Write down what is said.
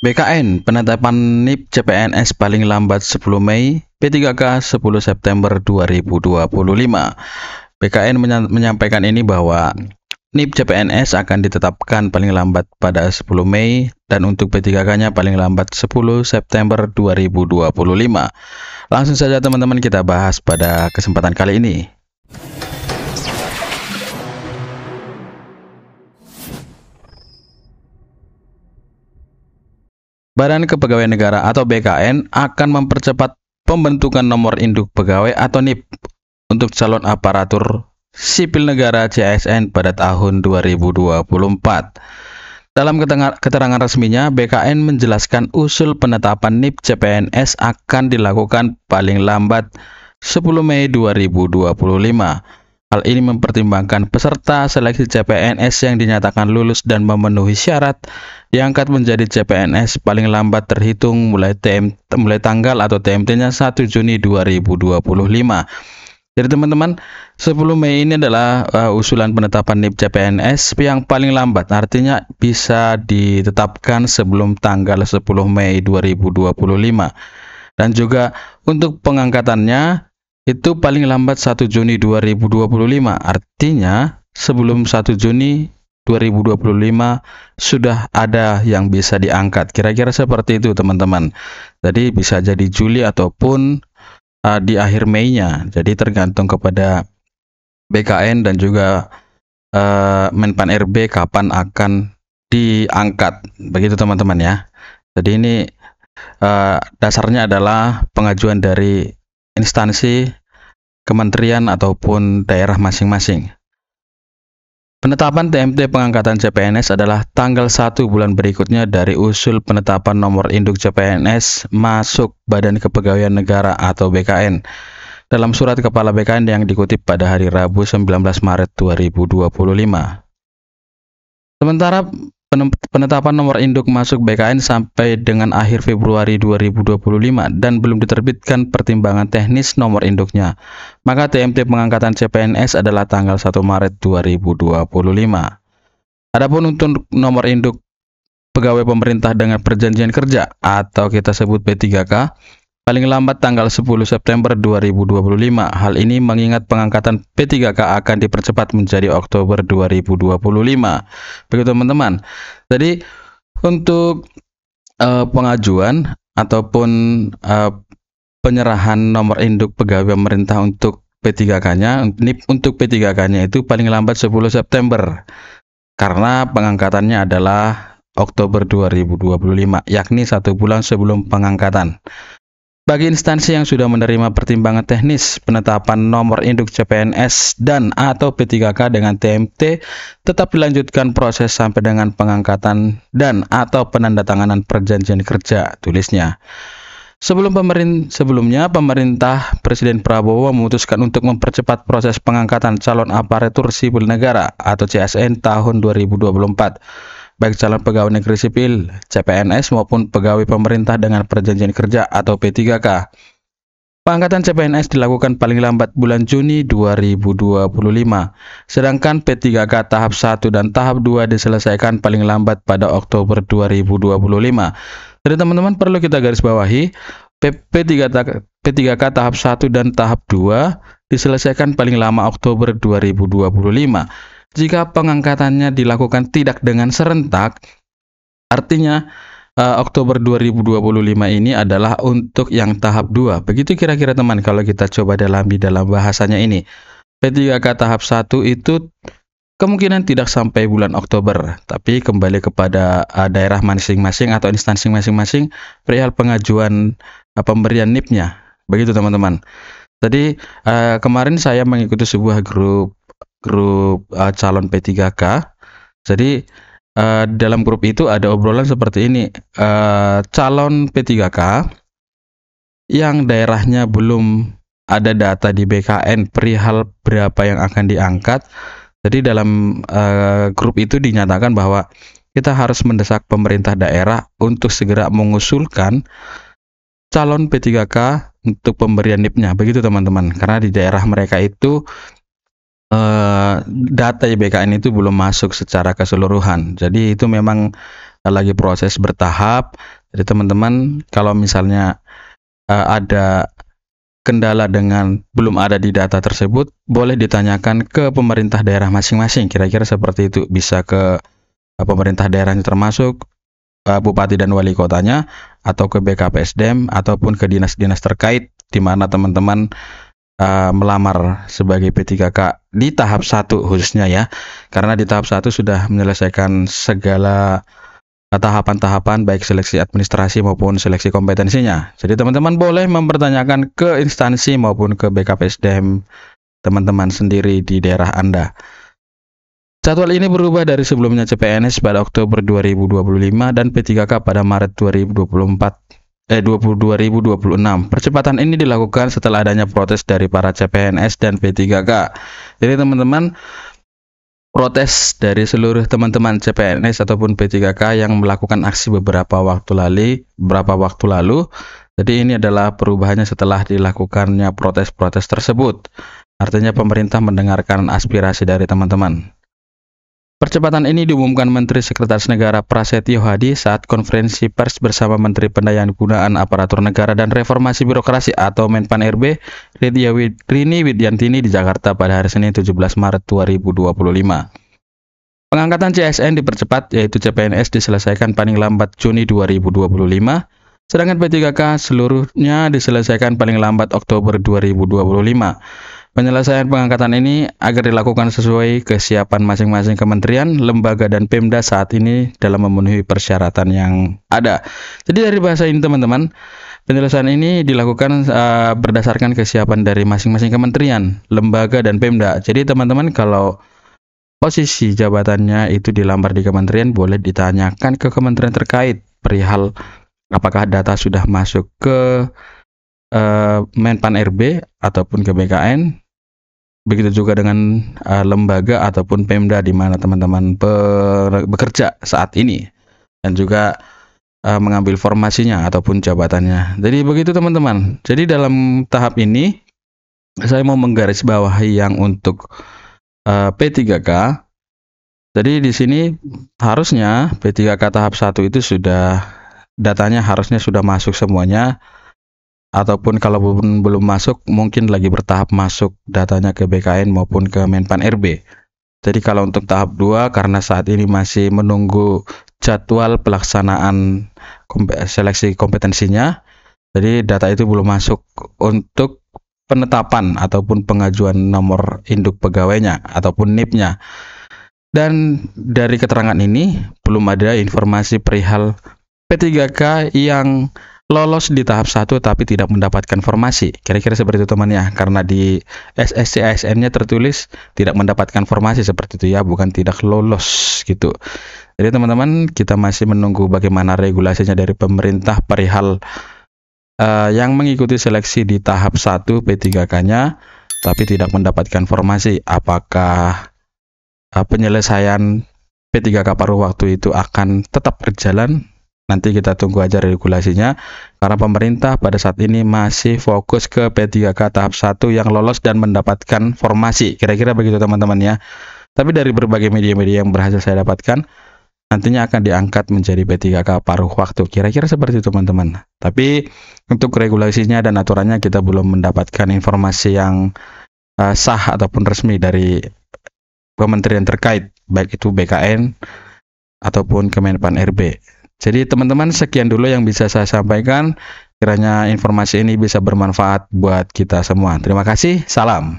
BKN, penetapan NIP CPNS paling lambat 10 Mei, P3K 10 September 2025. BKN menyampaikan ini bahwa NIP CPNS akan ditetapkan paling lambat pada 10 Mei dan untuk P3K-nya paling lambat 10 September 2025. Langsung saja teman-teman kita bahas pada kesempatan kali ini. Badan Kepegawaian Negara atau BKN akan mempercepat pembentukan nomor induk pegawai atau NIP untuk calon aparatur sipil negara CASN pada tahun 2024. Dalam keterangan resminya, BKN menjelaskan usul penetapan NIP CPNS akan dilakukan paling lambat 10 Mei 2025. Hal ini mempertimbangkan peserta seleksi CPNS yang dinyatakan lulus dan memenuhi syarat diangkat menjadi CPNS paling lambat terhitung mulai tanggal atau TMT-nya 1 Juni 2025. Jadi teman-teman, 10 Mei ini adalah usulan penetapan NIP CPNS yang paling lambat, artinya bisa ditetapkan sebelum tanggal 10 Mei 2025. Dan juga untuk pengangkatannya itu paling lambat 1 Juni 2025, artinya sebelum 1 Juni 2025 sudah ada yang bisa diangkat. Kira-kira seperti itu teman-teman. Jadi bisa jadi Juli ataupun di akhir Mei-nya. Jadi tergantung kepada BKN dan juga Menpan RB kapan akan diangkat. Begitu teman-teman ya. Jadi ini dasarnya adalah pengajuan dari instansi, kementerian ataupun daerah masing-masing. Penetapan TMT pengangkatan CPNS adalah tanggal 1 bulan berikutnya dari usul penetapan nomor induk CPNS masuk Badan Kepegawaian Negara atau BKN dalam surat Kepala BKN yang dikutip pada hari Rabu 19 Maret 2025. Sementara penetapan nomor induk masuk BKN sampai dengan akhir Februari 2025 dan belum diterbitkan pertimbangan teknis nomor induknya. Maka TMT pengangkatan CPNS adalah tanggal 1 Maret 2025. Adapun untuk nomor induk pegawai pemerintah dengan perjanjian kerja atau kita sebut P3K paling lambat tanggal 10 September 2025. Hal ini mengingat pengangkatan P3K akan dipercepat menjadi Oktober 2025. Begitu teman-teman. Jadi untuk pengajuan ataupun penyerahan nomor induk pegawai pemerintah untuk P3K-nya, untuk P3K-nya itu paling lambat 10 September. Karena pengangkatannya adalah Oktober 2025, yakni 1 bulan sebelum pengangkatan. Bagi instansi yang sudah menerima pertimbangan teknis penetapan nomor induk CPNS dan atau P3K dengan TMT, tetap dilanjutkan proses sampai dengan pengangkatan dan atau penandatanganan perjanjian kerja, tulisnya. Sebelumnya, pemerintah Presiden Prabowo memutuskan untuk mempercepat proses pengangkatan calon aparatur sipil negara atau CASN tahun 2024. Baik calon pegawai negeri sipil, CPNS maupun pegawai pemerintah dengan perjanjian kerja atau P3K. Pengangkatan CPNS dilakukan paling lambat bulan Juni 2025, sedangkan P3K tahap 1 dan tahap 2 diselesaikan paling lambat pada Oktober 2025. Jadi teman-teman perlu kita garis bawahi, P3K tahap 1 dan tahap 2 diselesaikan paling lama Oktober 2025. Jika pengangkatannya dilakukan tidak dengan serentak, artinya Oktober 2025 ini adalah untuk yang tahap 2. Begitu kira-kira teman kalau kita coba dalami dalam bahasanya ini. P3K tahap 1 itu kemungkinan tidak sampai bulan Oktober, tapi kembali kepada daerah masing-masing atau instansi masing-masing perihal pengajuan pemberian NIP-nya. Begitu teman-teman. Jadi kemarin saya mengikuti sebuah grup calon P3K. Jadi dalam grup itu ada obrolan seperti ini, calon P3K yang daerahnya belum ada data di BKN perihal berapa yang akan diangkat. Jadi dalam grup itu dinyatakan bahwa kita harus mendesak pemerintah daerah untuk segera mengusulkan calon P3K untuk pemberian NIP-nya. Begitu teman-teman, karena di daerah mereka itu data IBKN itu belum masuk secara keseluruhan. Jadi itu memang lagi proses bertahap. Jadi teman-teman kalau misalnya ada kendala dengan belum ada di data tersebut, boleh ditanyakan ke pemerintah daerah masing-masing. Kira-kira seperti itu, bisa ke pemerintah daerahnya termasuk bupati dan wali kotanya, atau ke BKPSDM, ataupun ke dinas-dinas terkait di mana teman-teman melamar sebagai P3K di tahap 1 khususnya ya. Karena di tahap 1 sudah menyelesaikan segala tahapan-tahapan baik seleksi administrasi maupun seleksi kompetensinya. Jadi teman-teman boleh mempertanyakan ke instansi maupun ke BKPSDM teman-teman sendiri di daerah Anda. Jadwal ini berubah dari sebelumnya CPNS pada Oktober 2025 dan P3K pada Maret 2026. Percepatan ini dilakukan setelah adanya protes dari para CPNS dan P3K. Jadi teman-teman, protes dari seluruh teman-teman CPNS ataupun P3K yang melakukan aksi beberapa waktu lalu. Jadi ini adalah perubahannya setelah dilakukannya protes-protes tersebut. Artinya pemerintah mendengarkan aspirasi dari teman-teman. Percepatan ini diumumkan Menteri Sekretaris Negara Prasetyo Hadi saat konferensi pers bersama Menteri Pendayaan Aparatur Negara dan Reformasi Birokrasi atau Menpan RB Rini Widyantini di Jakarta pada hari Senin 17 Maret 2025. Pengangkatan CSN dipercepat, yaitu CPNS diselesaikan paling lambat Juni 2025, sedangkan P3K seluruhnya diselesaikan paling lambat Oktober 2025. Penyelesaian pengangkatan ini agar dilakukan sesuai kesiapan masing-masing kementerian, lembaga, dan Pemda saat ini dalam memenuhi persyaratan yang ada. Jadi dari bahasa ini teman-teman, penyelesaian ini dilakukan berdasarkan kesiapan dari masing-masing kementerian, lembaga, dan Pemda. Jadi teman-teman kalau posisi jabatannya itu dilamar di kementerian, boleh ditanyakan ke kementerian terkait perihal apakah data sudah masuk ke Menpan RB ataupun ke BKN. Begitu juga dengan lembaga ataupun Pemda di mana teman-teman bekerja saat ini, dan juga mengambil formasinya ataupun jabatannya. Jadi begitu teman-teman. Jadi dalam tahap ini saya mau menggarisbawahi yang untuk P3K. Jadi di sini harusnya P3K tahap 1 itu sudah datanya harusnya sudah masuk semuanya. Ataupun kalau belum masuk, mungkin lagi bertahap masuk datanya ke BKN maupun ke Menpan RB. Jadi kalau untuk tahap 2, karena saat ini masih menunggu jadwal pelaksanaan seleksi kompetensinya, jadi data itu belum masuk untuk penetapan ataupun pengajuan nomor induk pegawainya ataupun NIP-nya. Dan dari keterangan ini, belum ada informasi perihal P3K yang lolos di tahap 1 tapi tidak mendapatkan formasi. Kira-kira seperti itu teman ya, karena di SSC ASN-nya tertulis tidak mendapatkan formasi seperti itu ya, bukan tidak lolos gitu. Jadi teman-teman, kita masih menunggu bagaimana regulasinya dari pemerintah perihal yang mengikuti seleksi di tahap 1 P3K-nya tapi tidak mendapatkan formasi. Apakah penyelesaian P3K paruh waktu itu akan tetap berjalan? Nanti kita tunggu aja regulasinya, karena pemerintah pada saat ini masih fokus ke P3K tahap 1 yang lolos dan mendapatkan formasi. Kira-kira begitu teman-teman ya. Tapi dari berbagai media-media yang berhasil saya dapatkan, nantinya akan diangkat menjadi P3K paruh waktu. Kira-kira seperti itu teman-teman. Tapi untuk regulasinya dan aturannya kita belum mendapatkan informasi yang sah ataupun resmi dari kementerian terkait, baik itu BKN ataupun Kemenpan RB. Jadi teman-teman, sekian dulu yang bisa saya sampaikan. Kiranya informasi ini bisa bermanfaat buat kita semua. Terima kasih, salam.